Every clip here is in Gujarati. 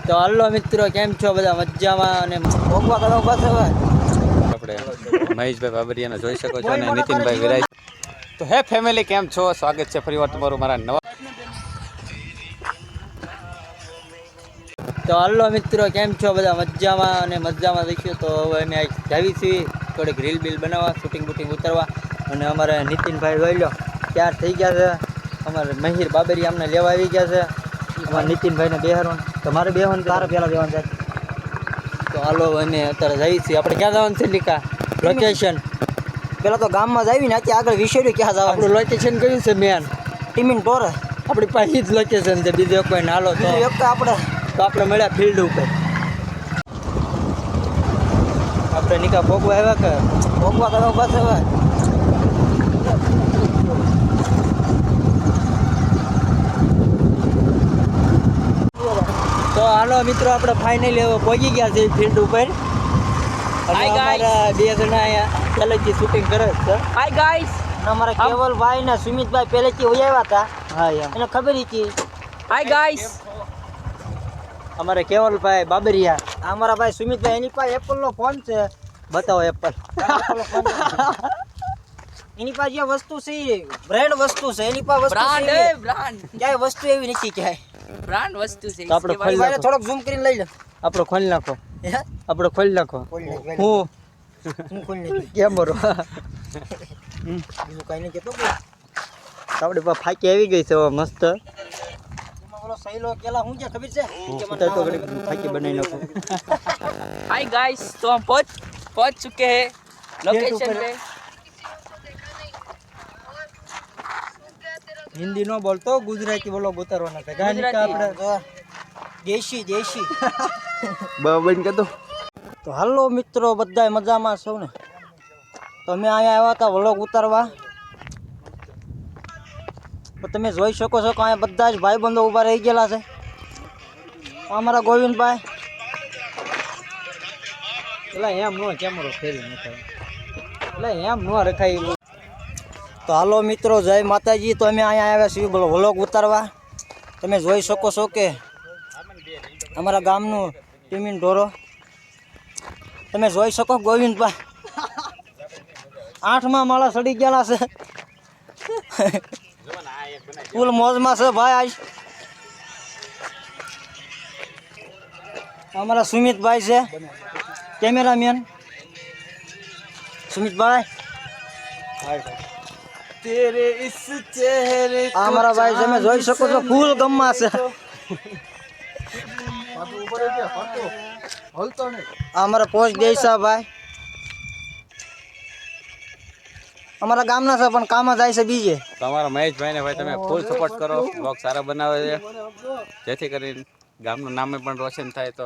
તો હાલો મિત્રો, કેમ છો બધા? મજામાં. અને ભોગવા કરો બસ હવે આપણે મહેશભાઈ બાબરિયાને જોઈ શકો છો અને નીતિનભાઈ વિરાજ. તો હે ફેમિલી, કેમ છો? સ્વાગત છે ફરીવાર તમારું મારા નવા. તો હાલો મિત્રો, કેમ છો બધા? મજામાં અને મજામાં રહીશું. તો હવે અમે જાવી છીએ થોડીક રીલ બિલ બનાવવા, શૂટિંગ બૂટિંગ ઉતારવા. અને અમારે નીતિનભાઈ જોઈ લો ત્યાર થઈ ગયા છે. અમારે મહિર બાબરિયા અમને લેવા આવી ગયા છે. અમારે નીતિનભાઈને બેહારવાનું. તમારે બેહવાનું, તારે પહેલાં બેહવાનું થાય. તો હાલો અમે અત્યારે જઈએ છીએ. આપણે ક્યાં જવાનું છે લીકા? લોકેશન પેલા તો ગામમાં જ આવીને અત્યારે આગળ વિચાર્યું ક્યાં જવાનું. આપણું લોકેશન કયું છે? મેન ટીમીન ટોર આપણી પાસે જ લોકેશન છે, બીજો કોઈ નાલો તો એક આપણે મળ્યા ફિલ્ડ ઉપર. આપણે નિકા ભોગવા આવ્યા કે ભોગવા કરો બસ હવે. તો હાલો મિત્રો, આપણે ફાઇનલી હવે પહોંચી ગયા છે ફિલ્ડ ઉપર. અને અમારા બે જણા અહીંયા પહેલેથી શૂટિંગ કરે છે. Hi guys. અમારા કેવલભાઈ ને સુમિતભાઈ પહેલેથી હોય આવ્યા હતા. હા એમ એને ખબર હતી. Hi guys. અમારે કેવલભાઈ બાબરિયા, અમારા ભાઈ સુમિતભાઈ, એની પાસે એપલ નો ફોન છે. બતાવો એપલ. એની પાસે જે વસ્તુ છે બ્રાન્ડ વસ્તુ છે. એની પાસે વસ્તુ છે બ્રાન્ડ. ક્યાંય વસ્તુ એવી નથી ક્યાંય બ્રાન્ડ વસ્તુ છે. તો આપણે ખોલી નાખો. થોડોક ઝૂમ કરીને લઈ લે. આપણો ખોલી નાખો. આપણો ખોલી નાખો. હું ખોલી નાખી કેમ બરો બીજું કઈ નહીં કેતો. આપણે ફાકી આવી ગઈ છે મસ્ત. ઓલો સહેલો કેલા હું કે ખબર છે કે મને તો ઘડી ફાકી બનાવી નાખો. हाय गाइस, तो हम पहुंच चुके हैं लोकेशन पे। હિન્દી નો બોલતો, ગુજરાતી બોલો ઉતારવાના છે. ગાનિકા આપણે દેશી બંધ કરી દો. તો હાલો મિત્રો, બધા મજામાં છો ને? તો અમે અહીંયા આવ્યા હતા વ્લોગ ઉતારવા. તો તમે જોઈ શકો છો કે અહીંયા બધા જ ભાઈબંધો ઊભા રહી ગયેલા છે. અમારા ગોવિંદભાઈ એટલે એમ નો કેમેરો ફેરી નખાય, એટલે એમ નો રખાય. તો હાલો મિત્રો, જય માતાજી. તો અમે અહીંયા આવ્યા છીએ વ્લોગ ઉતારવા. તમે જોઈ શકો છો કે અમારા ગામનું ટીમીન ઢોરો. તમે જોઈ શકો ગોવિંદભાઈ 8મા માળા ચડી ગયેલા છે. ફૂલ મોજમાં છે ભાઈ. આજ અમારા સુમિતભાઈ છે કેમેરામેન. સુમિતભાઈ અમારા ભાઈ તમે જોઈ શકો છો ફૂલ ગમમાં છે. અમારા પોસ્ટ દેસા ભાઈ અમારા ગામના છે પણ કામ જાય છે બીજે. તમારા મહેશભાઈને ભાઈ તમે ફૂલ સપોર્ટ કરો. બ્લોગ સારા બનાવે છે, જેથી કરીને ગામનું નામે પણ રોશન થાય. તો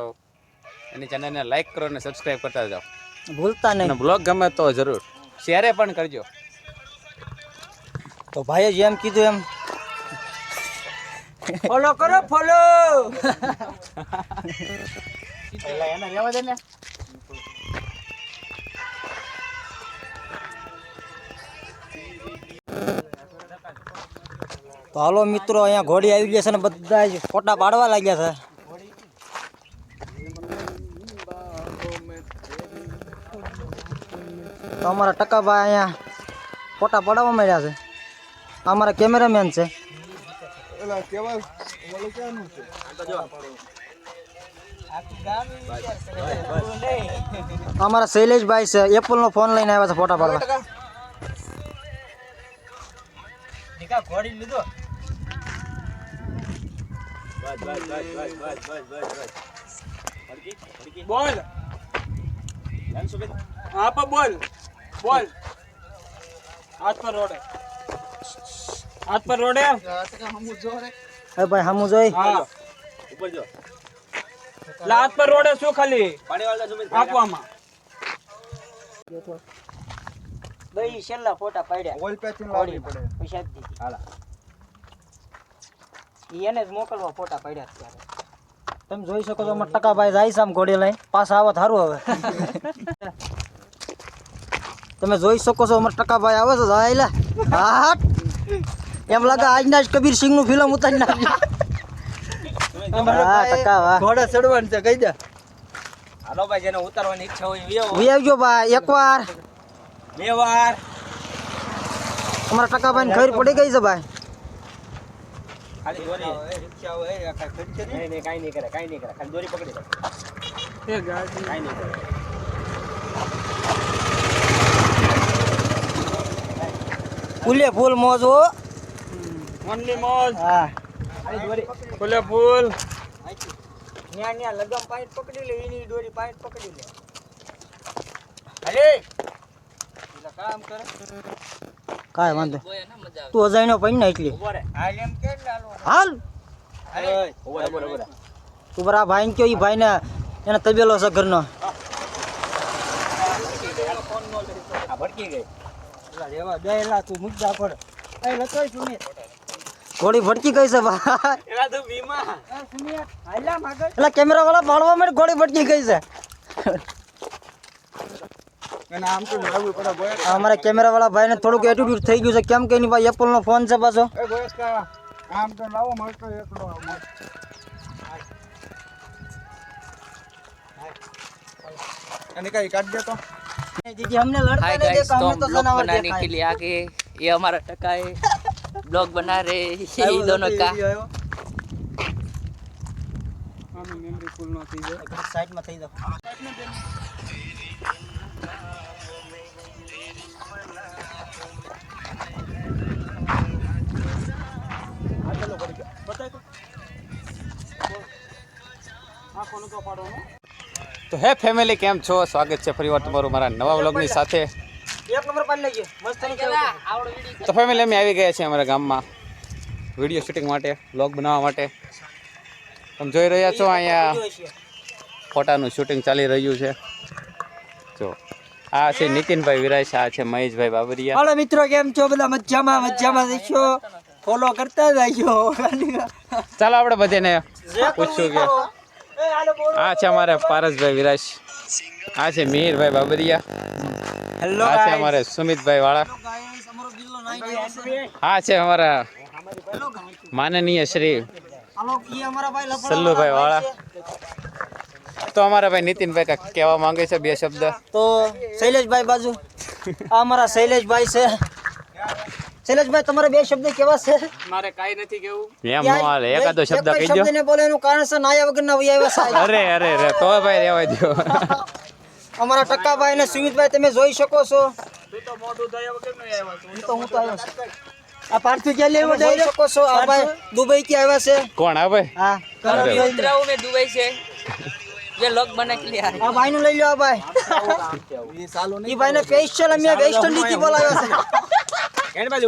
એની ચેનલને લાઈક કરો અને સબસ્ક્રાઈબ કરતા જાઓ, ભૂલતા નહીં. અને બ્લોગ ગમે તો જરૂર શેરે પણ કરજો. તો ભાઈએ જેમ કીધું એમ ફોલો કરો, ફોલો. એને રહેવા દે ને. તો હાલો મિત્રો, અહીંયા ઘોડી આવી ગયા છે ને બધા જ ફોટા પાડવા લાગ્યા છે. તો અમારા ટકાભાઈ અહીંયા ફોટા પાડવા માંડ્યા છે. અમારા કેમેરામેન છે. અમારા શૈલેષભાઈ છે, એપલ નો ફોન લઈને આવ્યા છે ફોટા પાડવા. ઘોડી લીધો. બોલ હા પર બોલ બોલ. હાથ પર રોડે, હાથ પર રોડે. અરે ભાઈ હમુ જોઈ. હા ઉપર જો. હાથ પર રોડે શું ખાલી આપવામાં. ભાઈ છેલ્લા ફોટા પાડ્યા. ઓલ પેચિંગ લાવવી પડે. પૈસા દીધી. હાલા એને જ મોકલવા ફોટા પાડ્યા ત્યારે. તમે જોઈ શકો છો અમારા ટકાભાઈ જાય છે આમ ઘોડી લઈને. પાછા આવો સારું હવે. તમે જોઈ શકો છો અમારા ટકાભાઈ આવે છે. જાયલા હા એમ લાગે આજના જ કબીર સિંહ નું ફિલ્મ ઉતારી નાખી. હા ટકા વાહ ઘોડા ચડવાનું છે કહી દે. હાલો ભાઈ જેને ઉતારવાની ઈચ્છા હોય એ આવો. વી આવજો ભાઈ એકવાર 2 વાર. અમારા ટકાભાઈને ખબર પડી ગઈ છે ભાઈ. ખાલી દોરી. રિક્ષા હોય આ કાંઈ ખર્ચે નહીં. નહીં કાંઈ નહીં કરે ખાલી દોરી પકડી દે. કાંઈ નહીં કરે. ફૂલે ફૂલ મોજ હો. ઓનલી મોજ. હા ખાલી દોરી. ફૂલે ફૂલ. ન્યા લગમ પાઇટ પકડી લે એની દોરી પાઇટ પકડી લે. હાલે. એટલે કામ કરે. કાંઈ વાંધો તું અજાયનો પડી ને એટલી ઉભો રે. હાલ એમ કે ને હાલો. હાલ હાલે. ઉભો રે. તું બરા ભાઈ ને કયો ઈ ભાઈ ને એને તબેલો છે ઘરનો. આ ભટકી ગઈ. એલા રેવા દે એલા તું મુદ્દા પર. એ લતોય સુમિત. ઘોડી ભટકી ગઈ છે ભાઈ. એલા તું બીમા. એ સુમિત હાલ્યા માગર. એટલે કેમેરા વાળા પાડવા માટે ઘોડી ભટકી ગઈ છે. અને આમ તો લાવવું પડે બોય. આ અમારા કેમેરા વાળા ભાઈને થોડુંક એટીટ્યુડ થઈ ગયું છે કેમ કે એની ભાઈ એપલ નો ફોન છે પાછો. એ બોયસ કા આમ તો લાવો મળતો એકલો. અને કઈ કાઢ દે તો. દીદી हमने लड़का हाय नहीं गाइस देखा तो हमने तो हम ब्लॉग जनावर बनाने देखा के है. लिए आ गए ये हमारा टका है ब्लॉग बना रहे हैं ये दोनों का મેમરી ફૂલ નો થઈ જાય. સાઈડ માં થઈ જાવ. તો હે ફેમિલી કેમ છો? સ્વાગત છે ફરીવાર તમારું મારા નવા વ્લોગની સાથે. એક નંબર પાડી લેજો મસ્ત ની કેવું. તો ફેમિલી અમે આવી ગયા છીએ અમારા ગામમાં વિડીયો શૂટિંગ માટે, વ્લોગ બનાવવા માટે. તમે જોઈ રહ્યા છો અહીંયા ફોટાનું શૂટિંગ ચાલી રહ્યું છે. જો આ છે નીતિનભાઈ વિરાજ, આ છે મહેશભાઈ બાબરિયા. હાલો મિત્રો કેમ છો બધા? મજામાં દેખો. ફોલો કરતા જજો. ચાલો આપણે બધાને પૂછશું કે આ છે અમારે પારસભાઈ વિરાજ, આ છે મિહિરભાઈ બાબરિયા, હેલો આ છે અમારે સુમિતભાઈ વાળા, આ છે અમારા માનનીય શ્રી સલ્લુભાઈ વાળા. તો અમારા ભાઈ નીતિનભાઈ કાંઈક કહેવા માંગે છે બે શબ્દ. તો શૈલેષભાઈ બાજુ આ અમારા શૈલેષભાઈ છે. શૈલેષભાઈ તમારે બે શબ્દ કેવા છે? મારે કાઈ નથી કેવું એમ નો હાલે, એકાદો શબ્દ કહી દો. શબ્દ ને બોલે એનું કારણ છે નાયા વગરના વહી આવ્યા સાહેબ. અરે તો ભાઈ રહેવા દો. અમારા ટક્કાભાઈ અને સુમિતભાઈ તમે જોઈ શકો છો. તું તો મોઢું ધોયા વગર નો આવ્યો છું તો હું તો આવ્યો છું. આ પાર્થિવ ક્યાં લેવો તમે જોઈ શકો છો આ ભાઈ દુબઈ થી આવ્યા છે. કોણ આ ભાઈ? હા અરે. मैं उतरा हूँ मैं दुबई से ये लोग बना के लिए आए આ ભાઈ નું લઈ લો. આ ભાઈ ઈ ભાઈ ને સ્પેશિયલ અમે વેસ્ટ ઇન્ડિઝ થી બોલાવ્યા છે. एक बार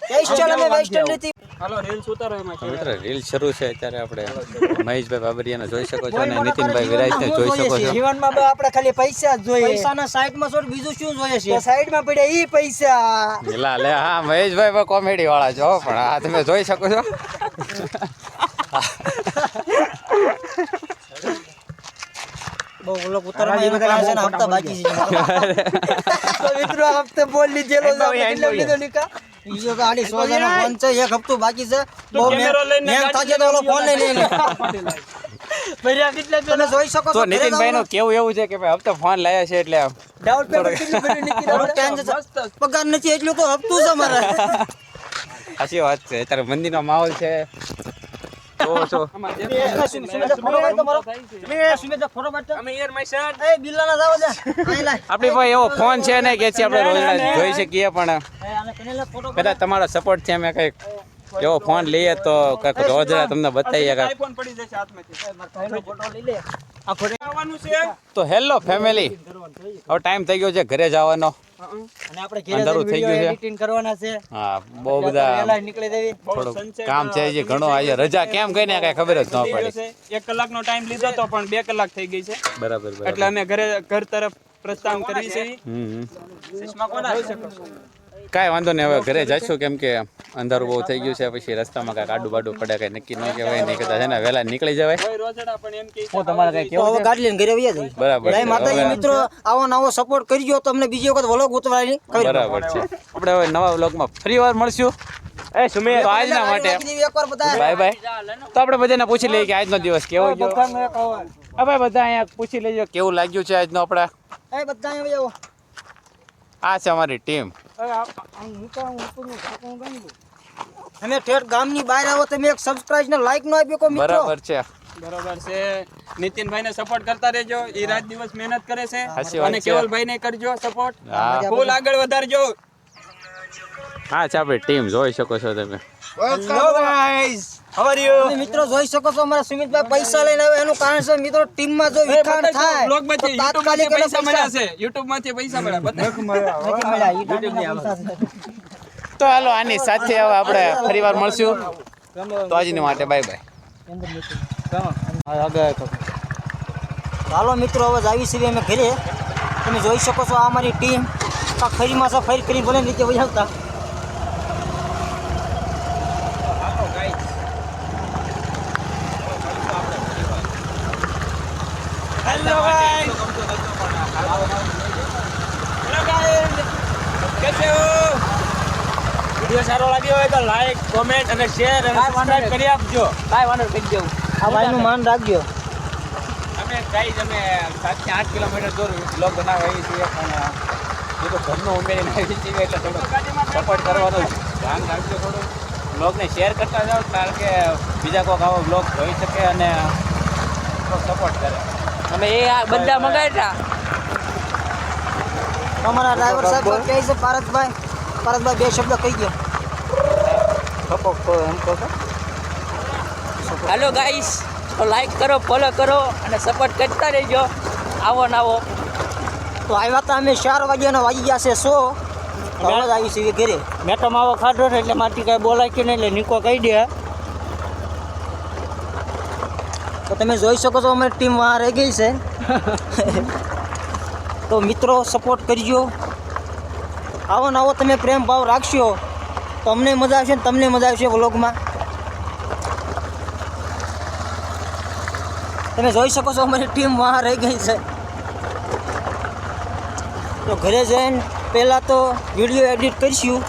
સ્પેશિયલ અમે વેસ્ટ ઇન્ડિઝ થી. हेलो रील्स उतारो एમાં મિત્રો રીલ શરૂ છે અત્યારે. આપણે મહેશભાઈ બાબરિયાને જોઈ શકો છો અને નીતિનભાઈ વિરાજને જોઈ શકો છો. જીવનમાં બસ આપણે ખાલી પૈસા જ જોઈએ. પૈસાના સાઈડમાં છોડ બીજું શું જોઈએ છે? તો સાઈડમાં પડ્યા ઈ પૈસા. એલા લે, હા મહેશભાઈ પણ કોમેડી વાળા છો પણ આ તમે જોઈ શકો છો. બહુ વ્લોગ ઉતારવામાં એનું કારણ છે ને હપ્તા બાકી છે. તો મિત્રો આ હપ્તે બોલ લીધેલો છે. આપણે કેટલા લીધો નિકા? બીજો કે આડી 100 જણા ફોન છે, એક હપ્તું બાકી છે. બહુ કેમેરો લઈને મેં થાકે તો ઓલો ફોન લઈ લે. ભર્યા કેટલા તમે જોઈ શકો તો છો નીતિનભાઈ નું કેવું એવું છે કે ભાઈ હપ્તા ફોન લાયા છે એટલે આમ ડાઉટ પેપર કેટલું ભર્યું નિકી? થોડુંક ટેન્શન છે. પગાર નથી એટલું તો હપ્તું છે મારે. સાચી વાત છે. અત્યારે મંદિરનો માહોલ છે. જો છો અમે યાર માય શર્ટ એ બિલ્લાના જાવ દે. અહીં લાય. આપણી પાસે એવો ફોન છે ને કે આપણે રોજ જોઈ શકીએ પણ એ આને કનેલા ફોટો કદાચ તમારો સપોર્ટ છે અમે કંઈક એવો ફોન લઈએ તો કંઈક રોજના તમને બતાવીએ કંઈક. આઈફોન પડી જશે હાથમાંથી ફોટો લઈ લે. આવવાનું છે તો હેલો ફેમિલી, હવે ટાઈમ થઈ ગયો છે ઘરે જવાનો. અને આપણે ઘરે અંધારું થઈ ગયું છે. એડિટિંગ કરવાના છે. હા બહુ બધા પહેલા નીકળી દેવી. થોડું કામ છે જે ઘણું. આજે રજા કેમ કઈ ને કઈ ખબર જ ન પડી. 1 કલાકનો ટાઈમ લીધો તો પણ 2 કલાક થઈ ગઈ છે બરાબર એટલે બરાબર. અમે ઘર તરફ પ્રસ્થાન કરી છે કાંઈ વાંધો નહીં, હવે ઘરે જઈશું કેમ કે અંધારું બહુ થઈ ગયું છે. પછી રસ્તામાં કાંઈક આડું બાડું પડે કઈ નક્કી ન કહેવાય નહીં, કદાચ એને વહેલા નીકળી જવાય. રોજડા પણ એમ કે તો હવે ગાડી લઈને ઘરે વયા જઈએ. બરાબર જય છે. માતાજી હવે મિત્રો, આવો નવો સપોર્ટ કરજો તો અમને બીજી વખત વ્લોગ ઉતારવાની ખબર પડે. બરાબર છે. આપણે હવે નવા વ્લોગમાં ફરી વાર મળશું. એ સુમિત તો આજના માટે એકવાર બધા બાય બાય. તો આપણે બધાને પૂછી લઈએ કે આજનો દિવસ કેવો ગયો. હા ભાઈ બધા અહીંયા પૂછી લેજો કેવું લાગ્યું છે આજનો આપણા. એ બધા અહીંયા આવો. આ છે અમારી ટીમ. અમે ઠેઠ ગામની બહાર આવો તમે એક સબસ્ક્રાઇબ ને લાઈક નો આપ્યો કો મિત્રો. બરાબર છે. બરોબર છે. નીતિનભાઈ ને સપોર્ટ કરતા રહેજો. એ રાત દિવસ મહેનત કરે છે સાચી વાત અને છે. કેવલભાઈ ને કરજો સપોર્ટ. હા ફૂલ આગળ વધારજો. હા છે આપણી ટીમ જોઈ શકો છો તમે. Hello guys, how are you? તમે મિત્રો જોઈ શકો છો અમારા સુમિતભાઈ પૈસા લઈને આવે એનું કારણ છે મિત્રો ટીમમાં જો વિખાણ થાય બ્લોગ તો માંથી YouTube તાત્કાલિક માંથી એને પૈસા મળ્યા છે. YouTube માંથી પૈસા મળ્યા બધા. નથી મળ્યા ઈ ટાઈમના પૈસા છે. તો હાલો આની સાથે હવે આપણે ફરીવાર મળશું. તો આજની માટે બાય બાય. હાલો મિત્રો હવે આવી છીએ અમે ઘરે. તમે જોઈ શકો છો આ અમારી ટીમ ફરીમાં છે ફરી કરી ભલે નીચે વજાવતા. હેલો ગાઈસ, કેસે હો? વિડિયો સારો લાગ્યો હોય તો લાઈક, કોમેન્ટ અને શેર અને સબસ્ક્રાઇબ કરી આપજો. કાંઈ વાંધો નહીં, કરી દેવું. આ ભાઈનું માન રાખજો. અમે ગાઈઝ અમે 7 થી 8 કિલોમીટર દૂર બ્લોગ બનાવવા આવી છીએ પણ એ તો ઘરનો ઉમેરીને આવી છીએ એટલે થોડું સપોર્ટ કરવાનું ધ્યાન રાખજો. થોડું બ્લોગને શેર કરતા જાઓ કારણ કે બીજા કોઈક આવો બ્લોગ જોઈ શકે અને સપોર્ટ કરે. અમે એ આ બધા મંગાવ્યા. અમારા ડ્રાઈવર સાહેબ કહે છે પારસભાઈ બે શબ્દ કહી ગયો. હાલો ગાઈસ, તો લાઈક કરો, ફોલો કરો અને સપોર્ટ કરતા રહેજો. આવો ને આવો. તો આવ્યા હતા અમે 4 વાગ્યાના વાગી ગયા છે 100. તો હવે જ આવી છીએ ઘરે. મેં તો માવો ખાધો છે એટલે મારથી કાંઈ બોલાય કે નહીં એટલે નિકો કહી દે. તો તમે જોઈ શકો છો અમારી ટીમ વહાં રહી ગઈ છે. તો મિત્રો સપોર્ટ કરજો. આવો ને આવો તમે પ્રેમ ભાવ રાખશો તો અમને મજા આવશે ને તમને મજા આવશે વ્લોગમાં. તમે જોઈ શકો છો અમારી ટીમ વહાં રહી ગઈ છે. તો ઘરે જઈને પહેલાં તો વિડીયો એડિટ કરીશું